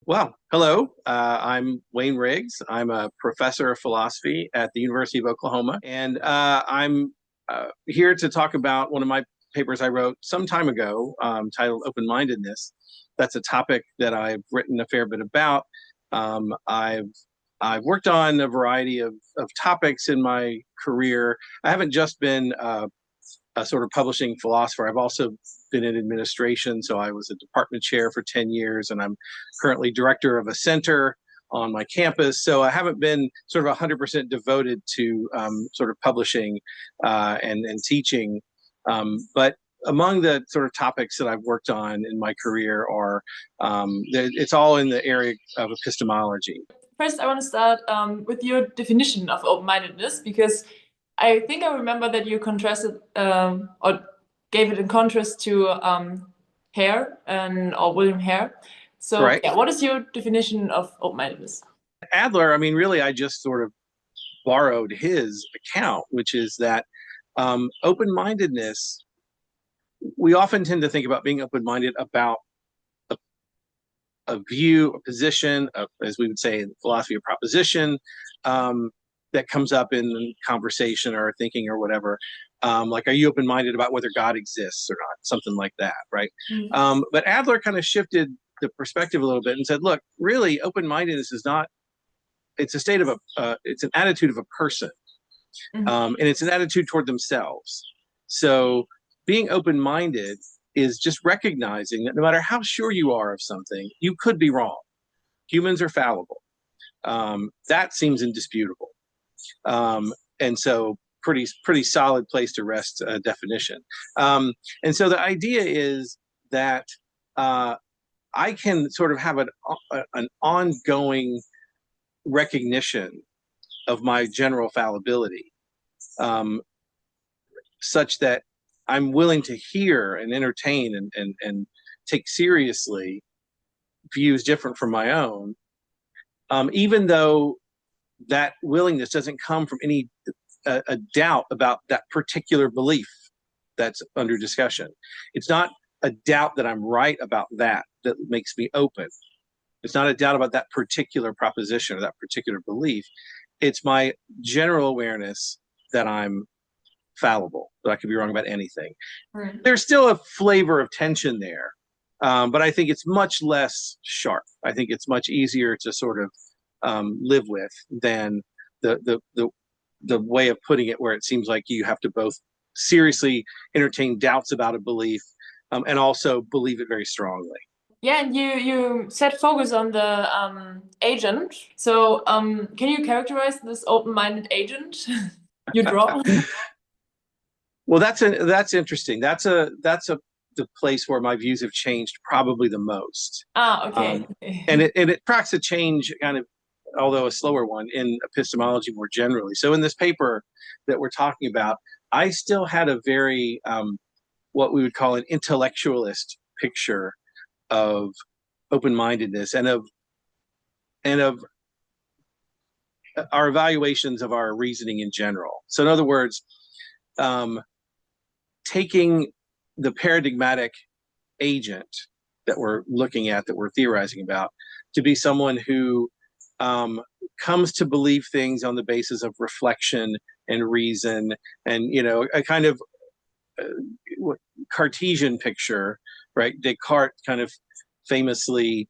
Well, hello. I'm Wayne Riggs. I'm a professor of philosophy at the University of Oklahoma, and I'm here to talk about one of my papers I wrote some time ago, titled "Open-mindedness." That's a topic that I've written a fair bit about. I've worked on a variety of topics in my career. I haven't just been a sort of publishing philosopher. I've also been in administration, so I was a department chair for 10 years, and I'm currently director of a center on my campus. So I haven't been sort of 100% devoted to sort of publishing and teaching. But among the sort of topics that I've worked on in my career are, it's all in the area of epistemology. First, I want to start with your definition of open-mindedness, because I think I remember that you contrasted or gave it in contrast to Hare or William Hare. So, Right. yeah, what is your definition of open-mindedness? Adler, I mean, really, I just sort of borrowed his account, which is that open-mindedness, we often tend to think about being open-minded about a view, a position, as we would say in philosophy, a proposition that comes up in conversation or thinking or whatever. Like, are you open-minded about whether God exists or not? Something like that, right? But Adler kind of shifted the perspective a little bit and said, look, really, open-mindedness is not, it's a state of it's an attitude of a person. And it's an attitude toward themselves. So being open-minded is just recognizing that no matter how sure you are of something, you could be wrong. Humans are fallible. That seems indisputable. And so pretty solid place to rest a definition. And so the idea is that I can sort of have an ongoing recognition of my general fallibility, such that I'm willing to hear and entertain and take seriously views different from my own, even though that willingness doesn't come from any a doubt about that particular belief that's under discussion. It's not a doubt that I'm right about that makes me open. It's not a doubt about that particular proposition or that particular belief. It's my general awareness that I'm fallible, that I could be wrong about anything. Right. There's still a flavor of tension there, but I think it's much less sharp. I think it's much easier to sort of live with than the way of putting it, where it seems like you have to both seriously entertain doubts about a belief and also believe it very strongly. Yeah, and you set focus on the agent. So, can you characterize this open-minded agent you draw? Well, that's interesting. That's the place where my views have changed probably the most. Okay. And it tracks a change, kind of, although a slower one, in epistemology more generally. So in this paper that we're talking about, I still had a very what we would call an intellectualist picture of open-mindedness and of our evaluations of our reasoning in general. So in other words, taking the paradigmatic agent that we're looking at, that we're theorizing about, to be someone who comes to believe things on the basis of reflection and reason, and a kind of Cartesian picture, right? Descartes kind of famously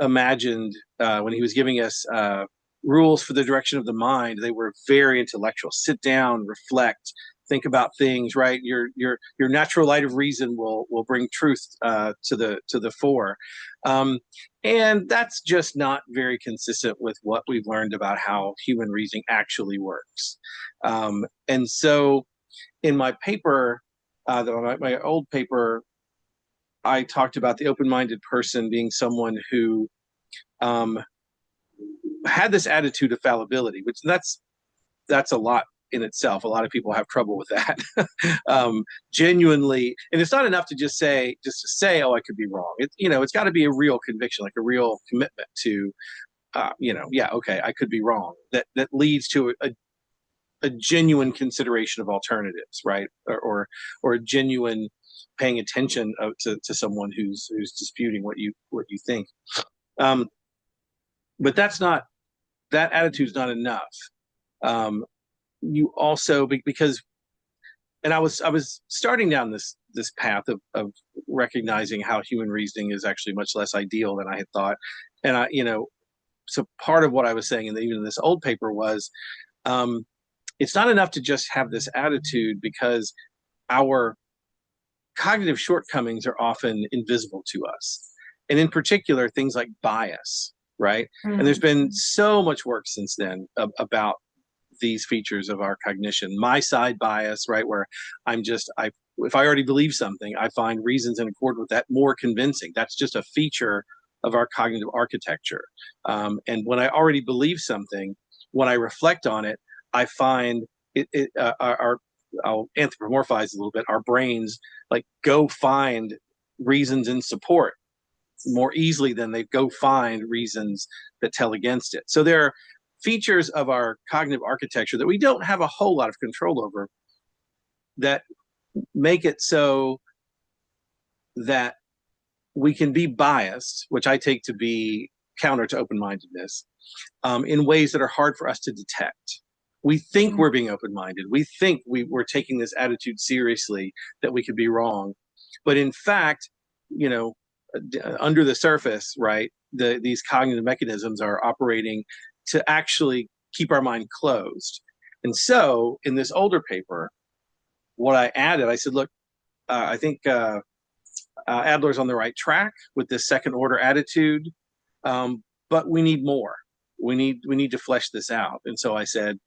imagined, when he was giving us rules for the direction of the mind, they were very intellectual. Sit down, reflect, think about things, right? Your natural light of reason will bring truth to the fore, and that's just not very consistent with what we've learned about how human reasoning actually works. And so, in my paper, my old paper, I talked about the open-minded person being someone who had this attitude of fallibility, which that's a lot in itself. A lot of people have trouble with that. Genuinely, and it's not enough to just say, oh, I could be wrong. It's got to be a real conviction, like a real commitment to, yeah, okay, I could be wrong. That leads to a genuine consideration of alternatives, right? Or a genuine paying attention to someone who's disputing what you think. But that attitude's not enough. You also, because, and I was starting down this path of recognizing how human reasoning is actually much less ideal than I had thought. And so part of what I was saying, and even in this old paper, was it's not enough to just have this attitude, because our cognitive shortcomings are often invisible to us. And in particular, things like bias, right? Mm. And there's been so much work since then about these features of our cognition. My side bias, right, where if I already believe something, I find reasons in accord with that more convincing. That's just a feature of our cognitive architecture. And when I already believe something, when I reflect on it, I find I'll anthropomorphize a little bit, our brains like go find reasons in support more easily than they go find reasons that tell against it. So there are features of our cognitive architecture that we don't have a whole lot of control over that make it so that we can be biased, which I take to be counter to open-mindedness, in ways that are hard for us to detect. We think we're being open-minded. We think we're taking this attitude seriously, that we could be wrong. But in fact, under the surface, right, these cognitive mechanisms are operating to actually keep our mind closed. And so in this older paper, what I added, I said, look, I think Adler's on the right track with this second order attitude, but we need more. We need to flesh this out. And so I said,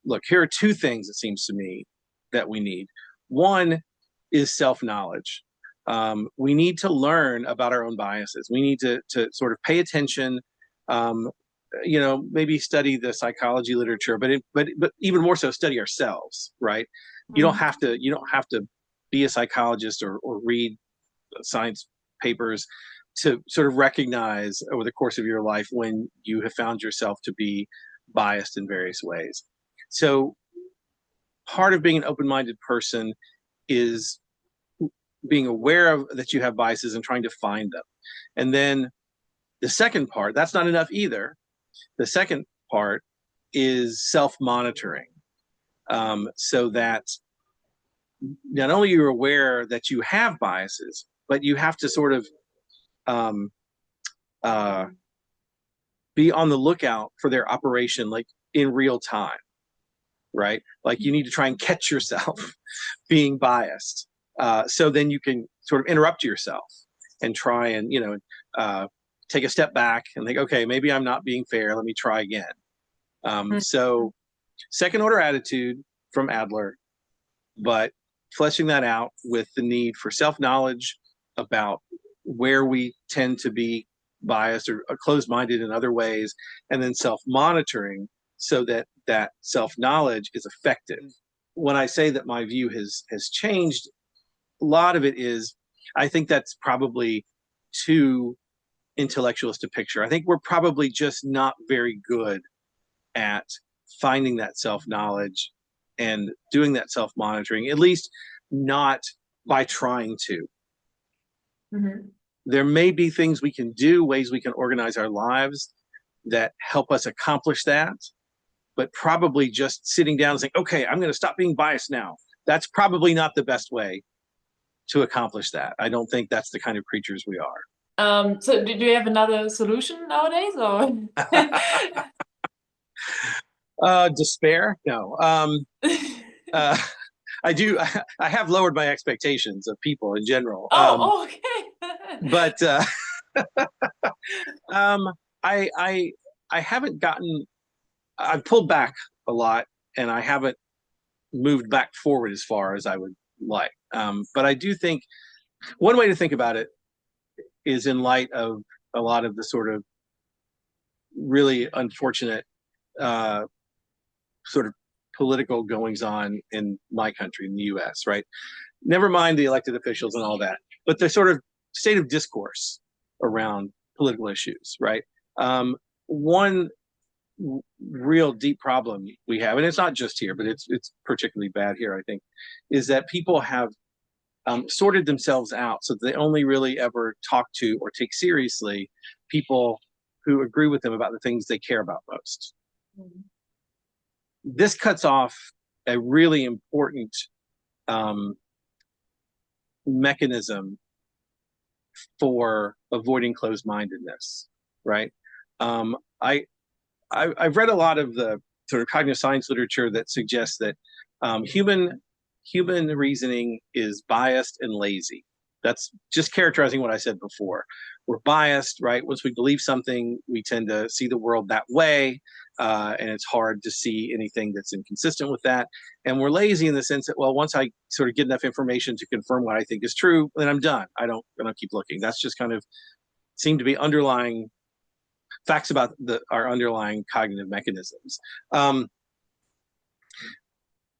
look, here are two things, it seems to me, that we need. One is self-knowledge. We need to learn about our own biases. We need to sort of pay attention, maybe study the psychology literature, but even more so study ourselves, right? You don't have to be a psychologist or read science papers to sort of recognize over the course of your life when you have found yourself to be biased in various ways. So part of being an open-minded person is being aware of that you have biases and trying to find them. And then the second part, that's not enough either. The second part is self-monitoring, so that not only you're aware that you have biases, but you have to sort of be on the lookout for their operation, like in real time, right? Like you need to try and catch yourself being biased. So then you can sort of interrupt yourself and try and, take a step back and think, okay, maybe I'm not being fair. Let me try again. So second order attitude from Adler, but fleshing that out with the need for self-knowledge about where we tend to be biased or closed-minded in other ways, and then self-monitoring so that that self-knowledge is effective. When I say that my view has changed, a lot of it is, I think that's probably too intellectualist a picture. I think we're probably just not very good at finding that self-knowledge and doing that self-monitoring, at least not by trying to. Mm-hmm. There may be things we can do, ways we can organize our lives that help us accomplish that, but probably just sitting down and saying, okay, I'm going to stop being biased now. That's probably not the best way to accomplish that. I don't think that's the kind of creatures we are. So do you have another solution nowadays, or? Despair? No. I do. I have lowered my expectations of people in general. Okay. But I haven't gotten. I've pulled back a lot, and I haven't moved back forward as far as I would like. But I do think one way to think about it is in light of a lot of the sort of really unfortunate sort of political goings on in my country, in the US, right? Never mind the elected officials and all that, but the sort of state of discourse around political issues, right? One real deep problem we have, and it's not just here, but it's particularly bad here, I think, is that people have sorted themselves out so that they only really ever talk to or take seriously people who agree with them about the things they care about most. This cuts off a really important mechanism for avoiding closed-mindedness, right? I've read a lot of the sort of cognitive science literature that suggests that human reasoning is biased and lazy. That's just characterizing what I said before. We're biased, right? Once we believe something, we tend to see the world that way, and it's hard to see anything that's inconsistent with that. And we're lazy in the sense that, well, once I sort of get enough information to confirm what I think is true, then I'm done. I don't keep looking. That's just kind of seem to be underlying facts about our underlying cognitive mechanisms.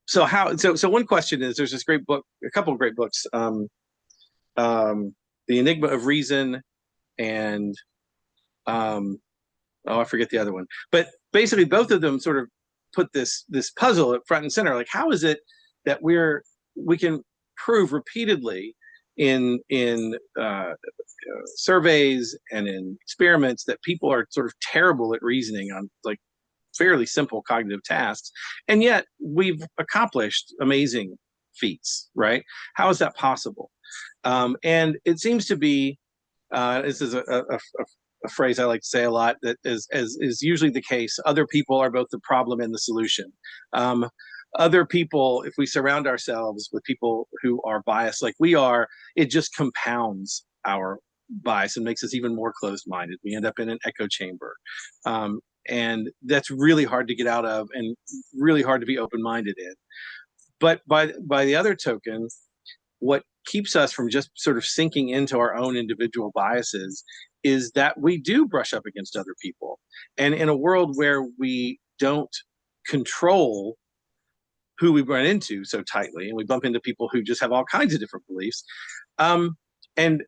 So one question is, there's this great book, a couple of great books, The Enigma of Reason and I forget the other one. But basically both of them sort of put this puzzle at front and center. Like, how is it that we can prove repeatedly in surveys and in experiments that people are sort of terrible at reasoning on like fairly simple cognitive tasks, and yet we've accomplished amazing feats, right? How is that possible? And it seems to be, this is a phrase I like to say a lot, that is usually the case. Other people are both the problem and the solution. Other people, if we surround ourselves with people who are biased like we are, it just compounds our bias and makes us even more closed-minded. We end up in an echo chamber. And that's really hard to get out of and really hard to be open-minded in. But by the other token, what keeps us from just sort of sinking into our own individual biases is that we do brush up against other people. And in a world where we don't control who we run into so tightly, and we bump into people who just have all kinds of different beliefs, and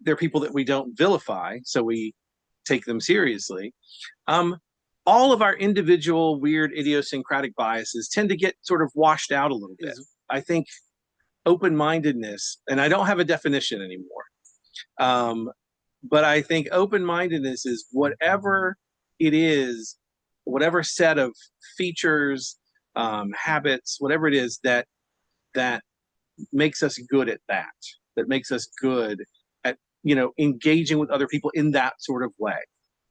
they're people that we don't vilify, so we take them seriously. All of our individual weird idiosyncratic biases tend to get sort of washed out a little bit. I think open-mindedness, and I don't have a definition anymore, but I think open-mindedness is whatever it is, whatever set of features, habits, whatever it is that makes us good at that makes us good at, engaging with other people in that sort of way,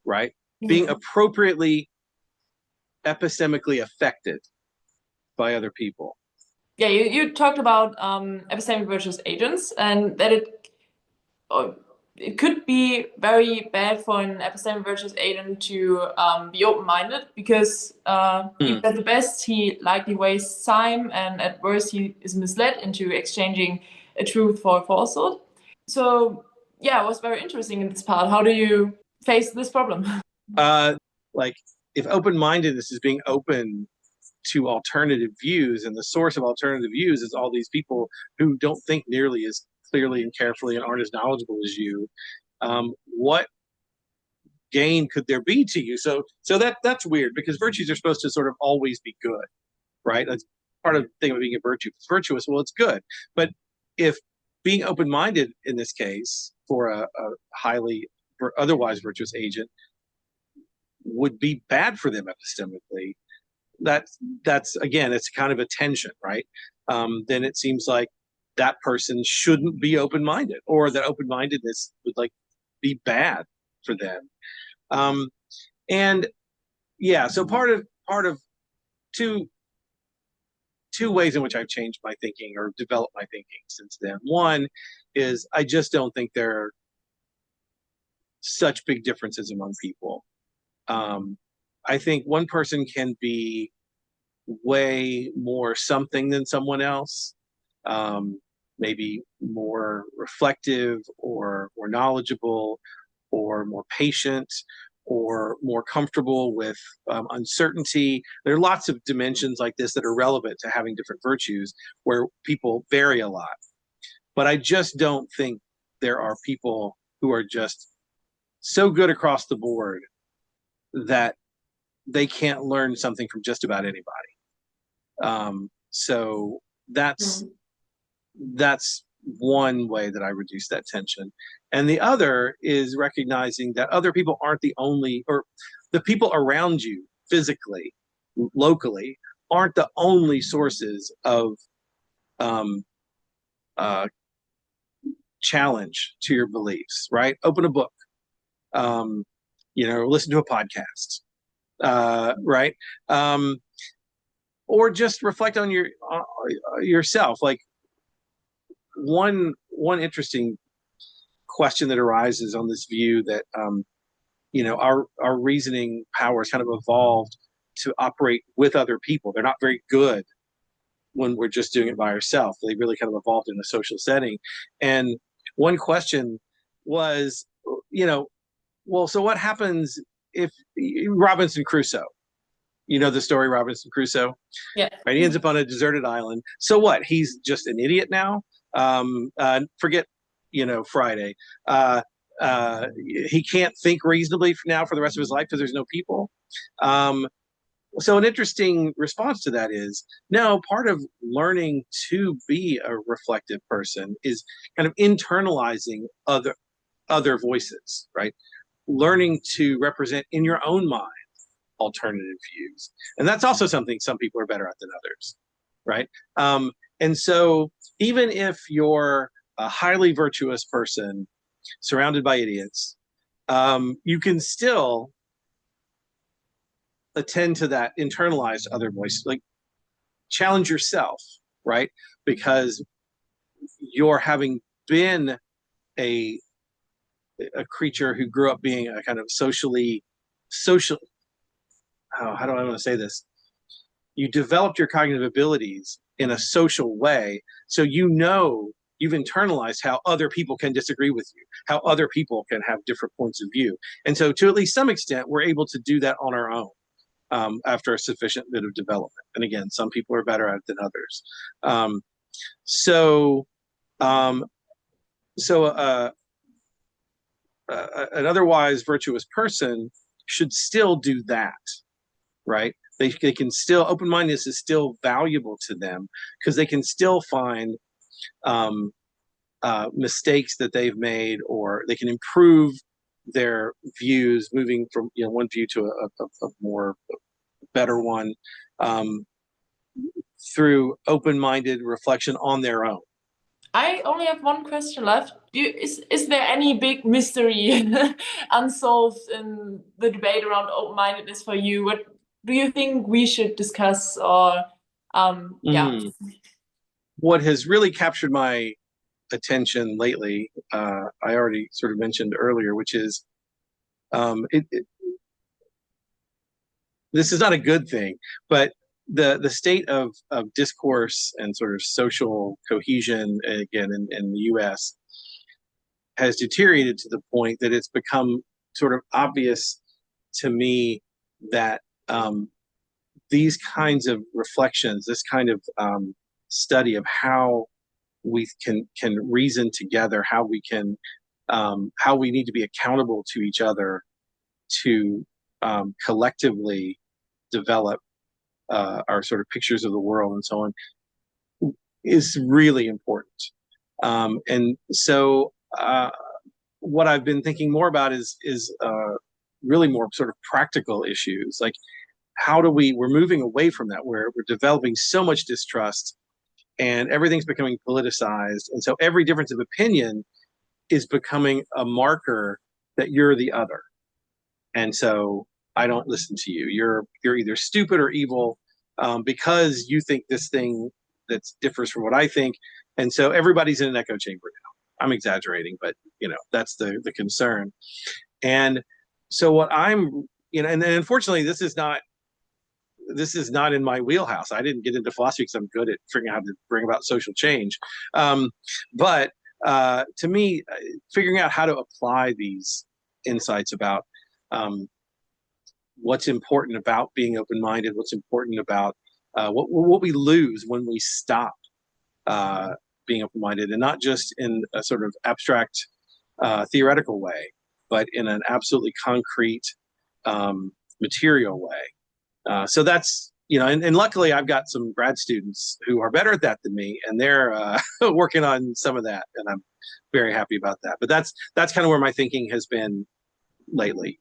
right? Yeah. Being appropriately epistemically affected by other people. Yeah, you talked about epistemic virtuous agents, and that it could be very bad for an epistemic virtuous agent to be open-minded, because even at the best he likely wastes time, and at worst he is misled into exchanging a truth for a falsehood. So yeah, it was very interesting in this part. How do you face this problem? Like, if open-mindedness is being open to alternative views, and the source of alternative views is all these people who don't think nearly as clearly and carefully and aren't as knowledgeable as you, what gain could there be to you? So that's weird, because virtues are supposed to sort of always be good, right? That's part of the thing of being a virtue. If it's virtuous, well, it's good. But if being open-minded in this case for a highly otherwise virtuous agent would be bad for them epistemically, that's again, it's kind of a tension, right? Then it seems like that person shouldn't be open-minded, or that open-mindedness would like be bad for them. And yeah, so part of two ways in which I've changed my thinking or developed my thinking since then. One is I just don't think there are such big differences among people. I think one person can be way more something than someone else, maybe more reflective or more knowledgeable or more patient or more comfortable with uncertainty. There are lots of dimensions like this that are relevant to having different virtues where people vary a lot. But I just don't think there are people who are just so good across the board that they can't learn something from just about anybody. So that's one way that I reduce that tension. And the other is recognizing that other people aren't the only, or the people around you physically, locally, aren't the only sources of challenge to your beliefs, right? Open a book, listen to a podcast, right? Or just reflect on yourself. Like one interesting question that arises on this view that our reasoning powers kind of evolved to operate with other people. They're not very good when we're just doing it by ourselves. They really kind of evolved in a social setting. And one question was, well, so what happens if Robinson Crusoe, the story Robinson Crusoe? Yeah. Right? He ends up on a deserted island. So what? He's just an idiot now? Forget, Friday. He can't think reasonably now for the rest of his life because there's no people. So an interesting response to that is, no, part of learning to be a reflective person is kind of internalizing other voices, right? Learning to represent in your own mind alternative views. And that's also something some people are better at than others, right? And so even if you're a highly virtuous person surrounded by idiots, you can still attend to that internalized other voice, like challenge yourself, right? Because you're having been a creature who grew up being a kind of social, how do I want to say this? You developed your cognitive abilities in a social way. So you've internalized how other people can disagree with you, how other people can have different points of view. And so to at least some extent, we're able to do that on our own. After a sufficient bit of development. And again, some people are better at it than others. An otherwise virtuous person should still do that, right? They can still, open-mindedness is still valuable to them because they can still find mistakes that they've made, or they can improve their views, moving from one view to a more better one, through open-minded reflection on their own. I only have one question left. Is there any big mystery unsolved in the debate around open-mindedness for you? What do you think we should discuss? Or What has really captured my attention lately, I already sort of mentioned earlier, which is this is not a good thing, but the state of discourse and sort of social cohesion, again, in the US, has deteriorated to the point that it's become sort of obvious to me that these kinds of reflections, this kind of study of how we can reason together, how we need to be accountable to each other to collectively develop our sort of pictures of the world and so on, is really important. And so what I've been thinking more about is really more sort of practical issues, like we're moving away from that, where we're developing so much distrust and everything's becoming politicized. And so every difference of opinion is becoming a marker that you're the other. And so I don't listen to you. You're either stupid or evil because you think this thing that differs from what I think. And so everybody's in an echo chamber now. I'm exaggerating, but that's the concern. And so what and unfortunately, this is not in my wheelhouse. I didn't get into philosophy because I'm good at figuring out how to bring about social change. But to me, figuring out how to apply these insights about what's important about being open-minded, what's important about what we lose when we stop being open-minded, and not just in a sort of abstract theoretical way, but in an absolutely concrete material way. So that's you know, and luckily I've got some grad students who are better at that than me, and they're working on some of that, and I'm very happy about that. But that's kind of where my thinking has been lately.